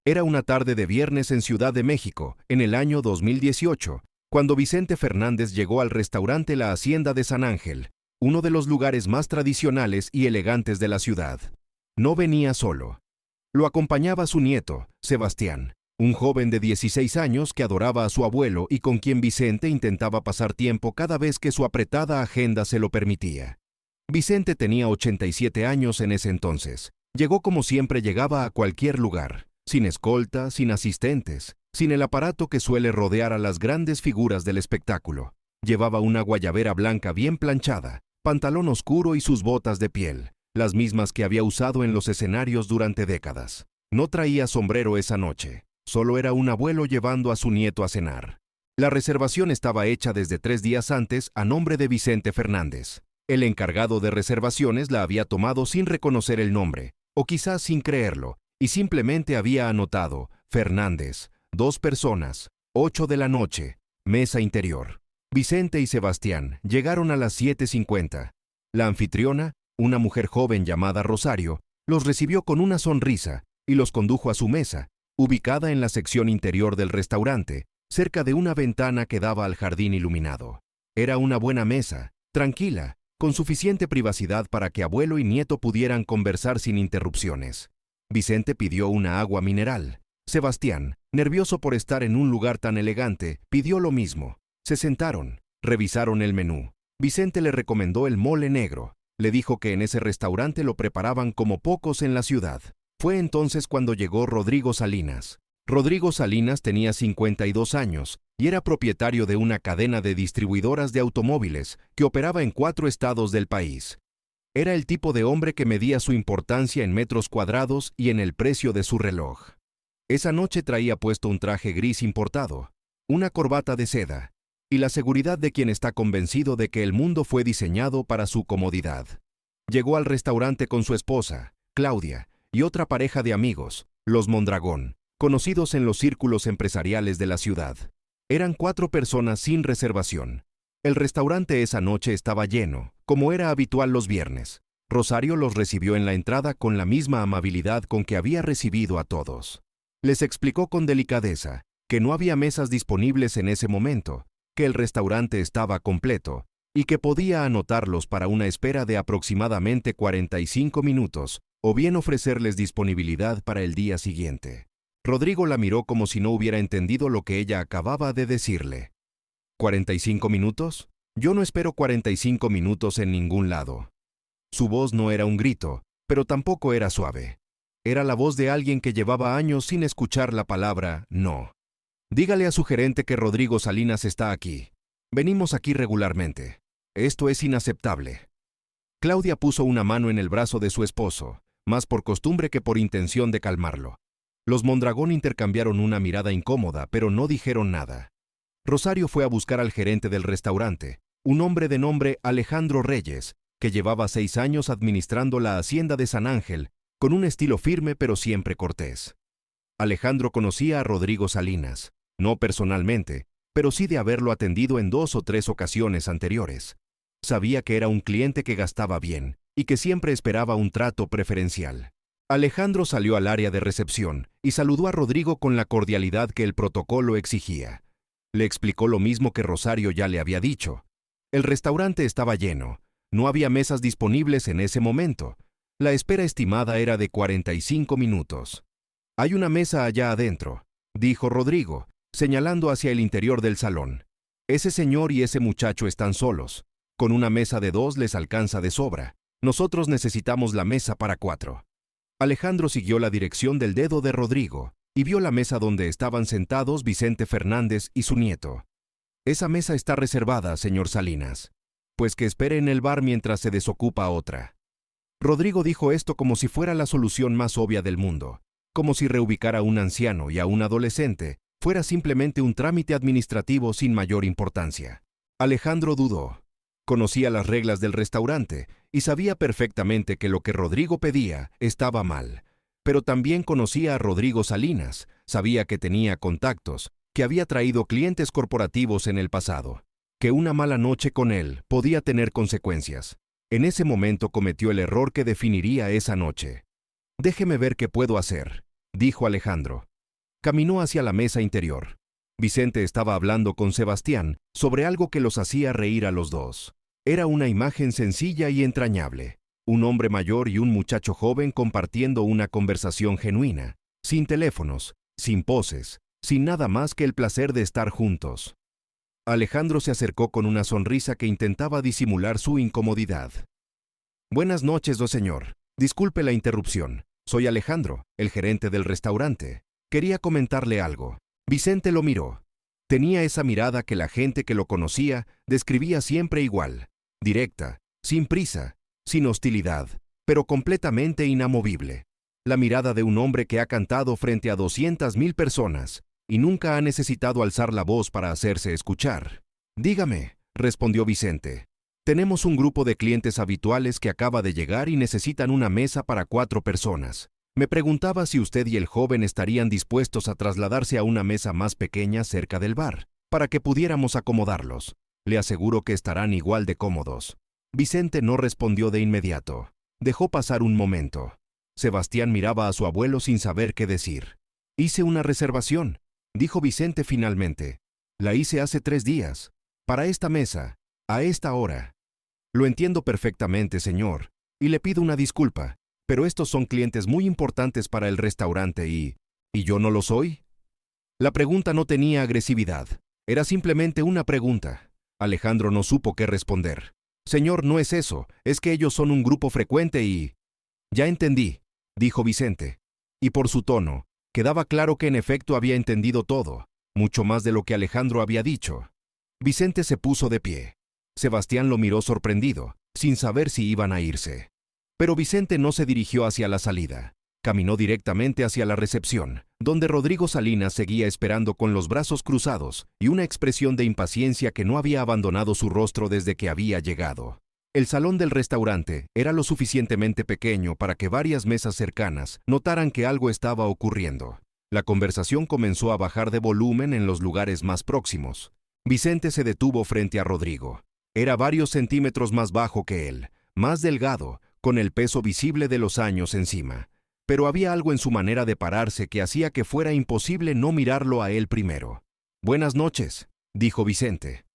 Era una tarde de viernes en Ciudad de México, en el año 2018, cuando Vicente Fernández llegó al restaurante La Hacienda de San Ángel, uno de los lugares más tradicionales y elegantes de la ciudad. No venía solo. Lo acompañaba su nieto, Sebastián, un joven de 16 años que adoraba a su abuelo y con quien Vicente intentaba pasar tiempo cada vez que su apretada agenda se lo permitía. Vicente tenía 87 años en ese entonces. Llegó como siempre llegaba a cualquier lugar, sin escolta, sin asistentes, sin el aparato que suele rodear a las grandes figuras del espectáculo. Llevaba una guayabera blanca bien planchada, pantalón oscuro y sus botas de piel, las mismas que había usado en los escenarios durante décadas. No traía sombrero esa noche, solo era un abuelo llevando a su nieto a cenar. La reservación estaba hecha desde 3 días antes a nombre de Vicente Fernández. El encargado de reservaciones la había tomado sin reconocer el nombre, o quizás sin creerlo, y simplemente había anotado, Fernández, 2 personas, 8 de la noche, mesa interior. Vicente y Sebastián llegaron a las 7:50. La anfitriona, una mujer joven llamada Rosario, los recibió con una sonrisa y los condujo a su mesa, ubicada en la sección interior del restaurante, cerca de una ventana que daba al jardín iluminado. Era una buena mesa, tranquila, con suficiente privacidad para que abuelo y nieto pudieran conversar sin interrupciones. Vicente pidió una agua mineral. Sebastián, nervioso por estar en un lugar tan elegante, pidió lo mismo. Se sentaron, revisaron el menú. Vicente le recomendó el mole negro. Le dijo que en ese restaurante lo preparaban como pocos en la ciudad. Fue entonces cuando llegó Rodrigo Salinas. Rodrigo Salinas tenía 52 años y era propietario de una cadena de distribuidoras de automóviles que operaba en 4 estados del país. Era el tipo de hombre que medía su importancia en metros cuadrados y en el precio de su reloj. Esa noche traía puesto un traje gris importado, una corbata de seda, y la seguridad de quien está convencido de que el mundo fue diseñado para su comodidad. Llegó al restaurante con su esposa, Claudia, y otra pareja de amigos, los Mondragón, conocidos en los círculos empresariales de la ciudad. Eran 4 personas sin reservación. El restaurante esa noche estaba lleno, como era habitual los viernes. Rosario los recibió en la entrada con la misma amabilidad con que había recibido a todos. Les explicó con delicadeza que no había mesas disponibles en ese momento, que el restaurante estaba completo y que podía anotarlos para una espera de aproximadamente 45 minutos o bien ofrecerles disponibilidad para el día siguiente. Rodrigo la miró como si no hubiera entendido lo que ella acababa de decirle. ¿45 minutos? Yo no espero 45 minutos en ningún lado. Su voz no era un grito, pero tampoco era suave. Era la voz de alguien que llevaba años sin escuchar la palabra no. Dígale a su gerente que Rodrigo Salinas está aquí. Venimos aquí regularmente. Esto es inaceptable. Claudia puso una mano en el brazo de su esposo, más por costumbre que por intención de calmarlo. Los Mondragón intercambiaron una mirada incómoda, pero no dijeron nada. Rosario fue a buscar al gerente del restaurante, un hombre de nombre Alejandro Reyes, que llevaba 6 años administrando la Hacienda de San Ángel, con un estilo firme pero siempre cortés. Alejandro conocía a Rodrigo Salinas, no personalmente, pero sí de haberlo atendido en 2 o 3 ocasiones anteriores. Sabía que era un cliente que gastaba bien y que siempre esperaba un trato preferencial. Alejandro salió al área de recepción y saludó a Rodrigo con la cordialidad que el protocolo exigía. Le explicó lo mismo que Rosario ya le había dicho. El restaurante estaba lleno, no había mesas disponibles en ese momento. La espera estimada era de 45 minutos. «Hay una mesa allá adentro», dijo Rodrigo, señalando hacia el interior del salón. «Ese señor y ese muchacho están solos. Con una mesa de 2 les alcanza de sobra. Nosotros necesitamos la mesa para 4». Alejandro siguió la dirección del dedo de Rodrigo y vio la mesa donde estaban sentados Vicente Fernández y su nieto. «Esa mesa está reservada, señor Salinas. Pues que espere en el bar mientras se desocupa otra». Rodrigo dijo esto como si fuera la solución más obvia del mundo, como si reubicar a un anciano y a un adolescente fuera simplemente un trámite administrativo sin mayor importancia. Alejandro dudó. Conocía las reglas del restaurante y sabía perfectamente que lo que Rodrigo pedía estaba mal. Pero también conocía a Rodrigo Salinas, sabía que tenía contactos, que había traído clientes corporativos en el pasado, que una mala noche con él podía tener consecuencias. En ese momento cometió el error que definiría esa noche. «Déjeme ver qué puedo hacer», dijo Alejandro. Caminó hacia la mesa interior. Vicente estaba hablando con Sebastián sobre algo que los hacía reír a los dos. Era una imagen sencilla y entrañable. Un hombre mayor y un muchacho joven compartiendo una conversación genuina, sin teléfonos, sin poses, sin nada más que el placer de estar juntos. Alejandro se acercó con una sonrisa que intentaba disimular su incomodidad. Buenas noches, señor. Disculpe la interrupción. Soy Alejandro, el gerente del restaurante. Quería comentarle algo. Vicente lo miró. Tenía esa mirada que la gente que lo conocía describía siempre igual, directa, sin prisa, sin hostilidad, pero completamente inamovible. La mirada de un hombre que ha cantado frente a 200,000 personas y nunca ha necesitado alzar la voz para hacerse escuchar. Dígame, respondió Vicente. Tenemos un grupo de clientes habituales que acaba de llegar y necesitan una mesa para 4 personas. Me preguntaba si usted y el joven estarían dispuestos a trasladarse a una mesa más pequeña cerca del bar, para que pudiéramos acomodarlos. Le aseguro que estarán igual de cómodos. Vicente no respondió de inmediato. Dejó pasar un momento. Sebastián miraba a su abuelo sin saber qué decir. Hice una reservación, dijo Vicente finalmente. La hice hace 3 días. Para esta mesa, a esta hora. Lo entiendo perfectamente, señor, y le pido una disculpa. Pero estos son clientes muy importantes para el restaurante ¿y yo no lo soy? La pregunta no tenía agresividad. Era simplemente una pregunta. Alejandro no supo qué responder. Señor, no es eso. Es que ellos son un grupo frecuente y... Ya entendí, dijo Vicente. Y por su tono, quedaba claro que en efecto había entendido todo, mucho más de lo que Alejandro había dicho. Vicente se puso de pie. Sebastián lo miró sorprendido, sin saber si iban a irse. Pero Vicente no se dirigió hacia la salida. Caminó directamente hacia la recepción, donde Rodrigo Salinas seguía esperando con los brazos cruzados y una expresión de impaciencia que no había abandonado su rostro desde que había llegado. El salón del restaurante era lo suficientemente pequeño para que varias mesas cercanas notaran que algo estaba ocurriendo. La conversación comenzó a bajar de volumen en los lugares más próximos. Vicente se detuvo frente a Rodrigo. Era varios centímetros más bajo que él, más delgado, con el peso visible de los años encima. Pero había algo en su manera de pararse que hacía que fuera imposible no mirarlo a él primero. Buenas noches, dijo Vicente.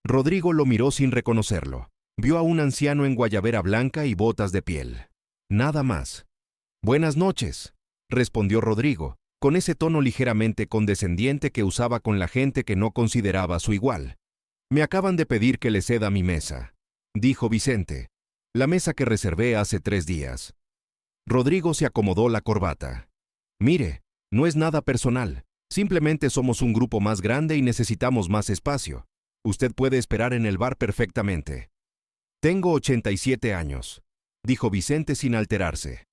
Rodrigo lo miró sin reconocerlo. Vio a un anciano en guayabera blanca y botas de piel. Nada más. Buenas noches, respondió Rodrigo, con ese tono ligeramente condescendiente que usaba con la gente que no consideraba su igual. Me acaban de pedir que le ceda mi mesa, dijo Vicente. La mesa que reservé hace 3 días. Rodrigo se acomodó la corbata. Mire, no es nada personal. Simplemente somos un grupo más grande y necesitamos más espacio. Usted puede esperar en el bar perfectamente. Tengo 87 años, dijo Vicente sin alterarse.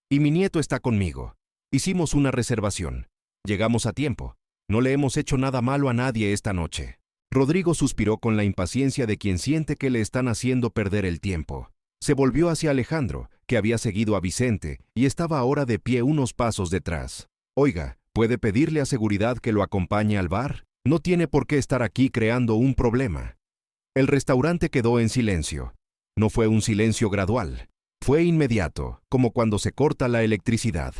Y mi nieto está conmigo. Hicimos una reservación. Llegamos a tiempo. No le hemos hecho nada malo a nadie esta noche. Rodrigo suspiró con la impaciencia de quien siente que le están haciendo perder el tiempo. Se volvió hacia Alejandro, que había seguido a Vicente y estaba ahora de pie unos pasos detrás. Oiga, ¿puede pedirle a seguridad que lo acompañe al bar? No tiene por qué estar aquí creando un problema. El restaurante quedó en silencio. No fue un silencio gradual. Fue inmediato, como cuando se corta la electricidad.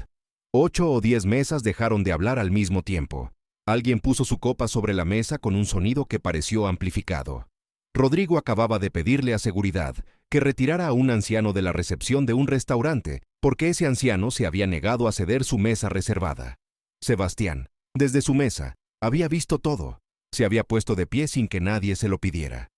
8 o 10 mesas dejaron de hablar al mismo tiempo. Alguien puso su copa sobre la mesa con un sonido que pareció amplificado. Rodrigo acababa de pedirle a seguridad que retirara a un anciano de la recepción de un restaurante, porque ese anciano se había negado a ceder su mesa reservada. Sebastián, desde su mesa, había visto todo. Se había puesto de pie sin que nadie se lo pidiera.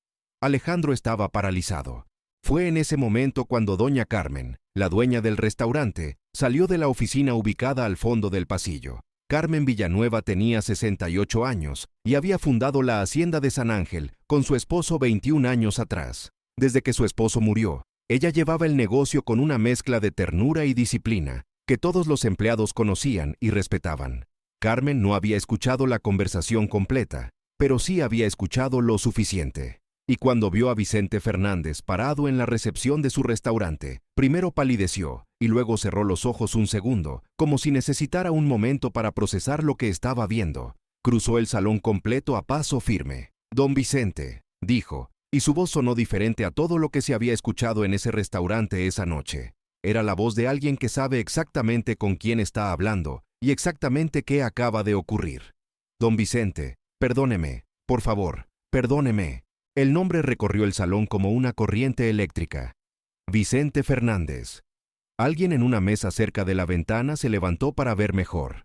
Alejandro estaba paralizado. Fue en ese momento cuando doña Carmen, la dueña del restaurante, salió de la oficina ubicada al fondo del pasillo. Carmen Villanueva tenía 68 años y había fundado la Hacienda de San Ángel con su esposo 21 años atrás. Desde que su esposo murió, ella llevaba el negocio con una mezcla de ternura y disciplina que todos los empleados conocían y respetaban. Carmen no había escuchado la conversación completa, pero sí había escuchado lo suficiente. Y cuando vio a Vicente Fernández parado en la recepción de su restaurante, primero palideció y luego cerró los ojos un segundo, como si necesitara un momento para procesar lo que estaba viendo. Cruzó el salón completo a paso firme. «Don Vicente», dijo, y su voz sonó diferente a todo lo que se había escuchado en ese restaurante esa noche. Era la voz de alguien que sabe exactamente con quién está hablando ¿Y exactamente qué acaba de ocurrir? Don Vicente, perdóneme, por favor, perdóneme. El nombre recorrió el salón como una corriente eléctrica. Vicente Fernández. Alguien en una mesa cerca de la ventana se levantó para ver mejor.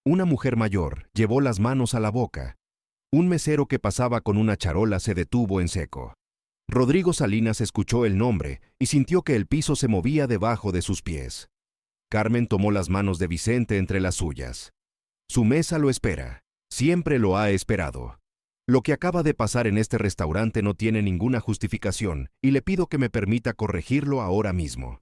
Una mujer mayor llevó las manos a la boca. Un mesero que pasaba con una charola se detuvo en seco. Rodrigo Salinas escuchó el nombre y sintió que el piso se movía debajo de sus pies. Carmen tomó las manos de Vicente entre las suyas. Su mesa lo espera. Siempre lo ha esperado. Lo que acaba de pasar en este restaurante no tiene ninguna justificación y le pido que me permita corregirlo ahora mismo.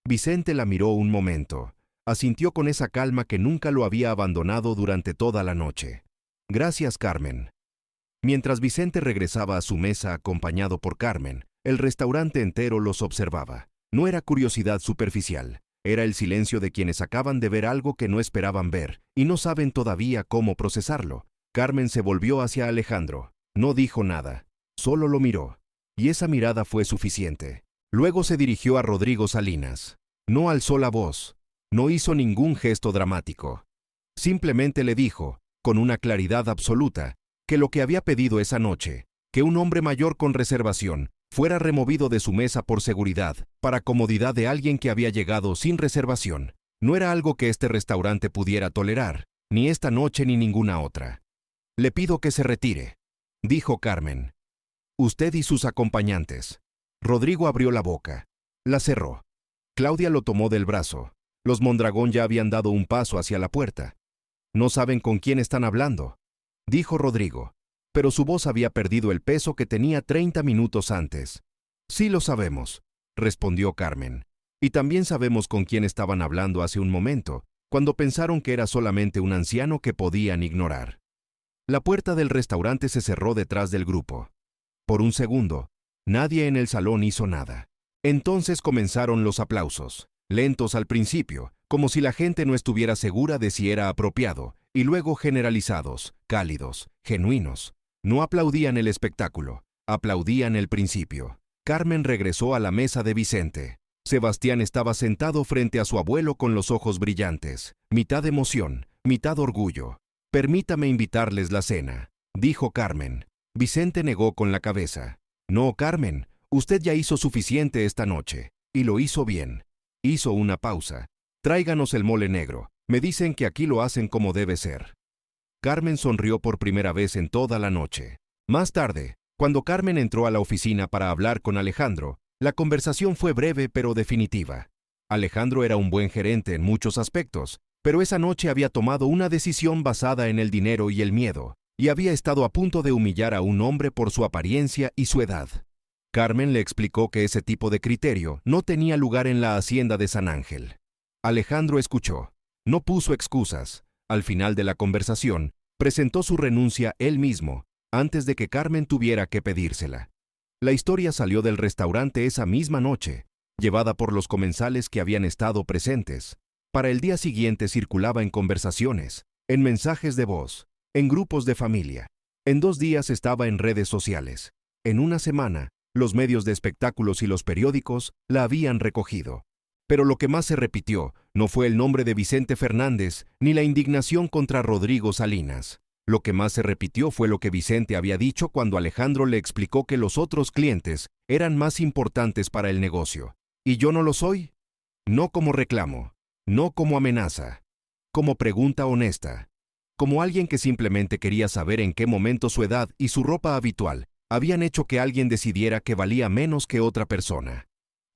Vicente la miró un momento. Asintió con esa calma que nunca lo había abandonado durante toda la noche. Gracias, Carmen. Mientras Vicente regresaba a su mesa acompañado por Carmen, el restaurante entero los observaba. No era curiosidad superficial, era el silencio de quienes acaban de ver algo que no esperaban ver y no saben todavía cómo procesarlo. Carmen se volvió hacia Alejandro. No dijo nada, solo lo miró. Y esa mirada fue suficiente. Luego se dirigió a Rodrigo Salinas. No alzó la voz, no hizo ningún gesto dramático. Simplemente le dijo, con una claridad absoluta, que lo que había pedido esa noche, que un hombre mayor con reservación, fuera removido de su mesa por seguridad, para comodidad de alguien que había llegado sin reservación, no era algo que este restaurante pudiera tolerar, ni esta noche ni ninguna otra. Le pido que se retire, dijo Carmen. Usted y sus acompañantes. Rodrigo abrió la boca. La cerró. Claudia lo tomó del brazo. Los Mondragón ya habían dado un paso hacia la puerta. No saben con quién están hablando, dijo Rodrigo, pero su voz había perdido el peso que tenía 30 minutos antes. Sí lo sabemos, respondió Carmen. Y también sabemos con quién estaban hablando hace un momento, cuando pensaron que era solamente un anciano que podían ignorar. La puerta del restaurante se cerró detrás del grupo. Por un segundo, nadie en el salón hizo nada. Entonces comenzaron los aplausos, lentos al principio, como si la gente no estuviera segura de si era apropiado, y luego generalizados, cálidos, genuinos. No aplaudían el espectáculo, aplaudían el principio. Carmen regresó a la mesa de Vicente. Sebastián estaba sentado frente a su abuelo con los ojos brillantes, mitad emoción, mitad orgullo. Permítame invitarles la cena, dijo Carmen. Vicente negó con la cabeza. No, Carmen, usted ya hizo suficiente esta noche, y lo hizo bien. Hizo una pausa. Tráiganos el mole negro. Me dicen que aquí lo hacen como debe ser. Carmen sonrió por primera vez en toda la noche. Más tarde, cuando Carmen entró a la oficina para hablar con Alejandro, la conversación fue breve pero definitiva. Alejandro era un buen gerente en muchos aspectos, pero esa noche había tomado una decisión basada en el dinero y el miedo, y había estado a punto de humillar a un hombre por su apariencia y su edad. Carmen le explicó que ese tipo de criterio no tenía lugar en la hacienda de San Ángel. Alejandro escuchó. No puso excusas. Al final de la conversación, presentó su renuncia él mismo, antes de que Carmen tuviera que pedírsela. La historia salió del restaurante esa misma noche, llevada por los comensales que habían estado presentes. Para el día siguiente circulaba en conversaciones, en mensajes de voz, en grupos de familia. En 2 días estaba en redes sociales. En una semana, los medios de espectáculos y los periódicos la habían recogido. Pero lo que más se repitió no fue el nombre de Vicente Fernández ni la indignación contra Rodrigo Salinas. Lo que más se repitió fue lo que Vicente había dicho cuando Alejandro le explicó que los otros clientes eran más importantes para el negocio. ¿Y yo no lo soy? No como reclamo, no como amenaza, como pregunta honesta, como alguien que simplemente quería saber en qué momento su edad y su ropa habitual habían hecho que alguien decidiera que valía menos que otra persona.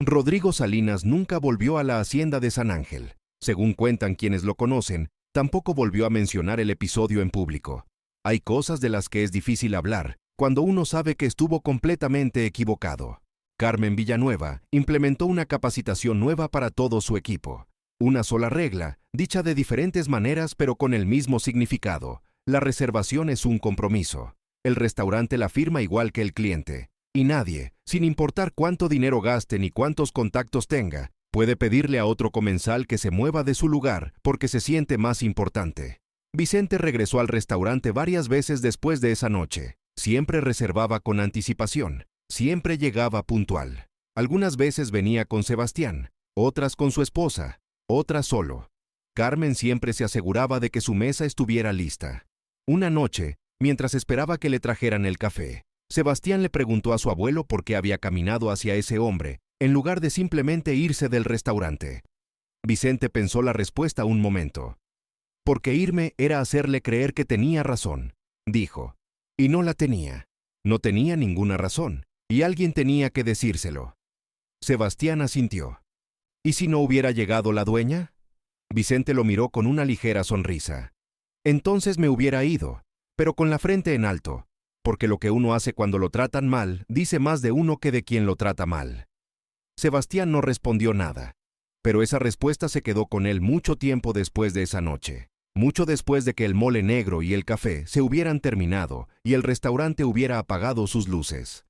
Rodrigo Salinas nunca volvió a la hacienda de San Ángel. Según cuentan quienes lo conocen, tampoco volvió a mencionar el episodio en público. Hay cosas de las que es difícil hablar cuando uno sabe que estuvo completamente equivocado. Carmen Villanueva implementó una capacitación nueva para todo su equipo. Una sola regla, dicha de diferentes maneras pero con el mismo significado. La reservación es un compromiso. El restaurante la firma igual que el cliente. Y nadie, sin importar cuánto dinero gaste ni cuántos contactos tenga, puede pedirle a otro comensal que se mueva de su lugar porque se siente más importante. Vicente regresó al restaurante varias veces después de esa noche. Siempre reservaba con anticipación. Siempre llegaba puntual. Algunas veces venía con Sebastián, otras con su esposa, otras solo. Carmen siempre se aseguraba de que su mesa estuviera lista. Una noche, mientras esperaba que le trajeran el café, Sebastián le preguntó a su abuelo por qué había caminado hacia ese hombre, en lugar de simplemente irse del restaurante. Vicente pensó la respuesta un momento. Porque irme era hacerle creer que tenía razón, dijo. Y no la tenía. No tenía ninguna razón, y alguien tenía que decírselo. Sebastián asintió. ¿Y si no hubiera llegado la dueña? Vicente lo miró con una ligera sonrisa. Entonces me hubiera ido, pero con la frente en alto, porque lo que uno hace cuando lo tratan mal dice más de uno que de quien lo trata mal. Sebastián no respondió nada, pero esa respuesta se quedó con él mucho tiempo después de esa noche, mucho después de que el mole negro y el café se hubieran terminado y el restaurante hubiera apagado sus luces.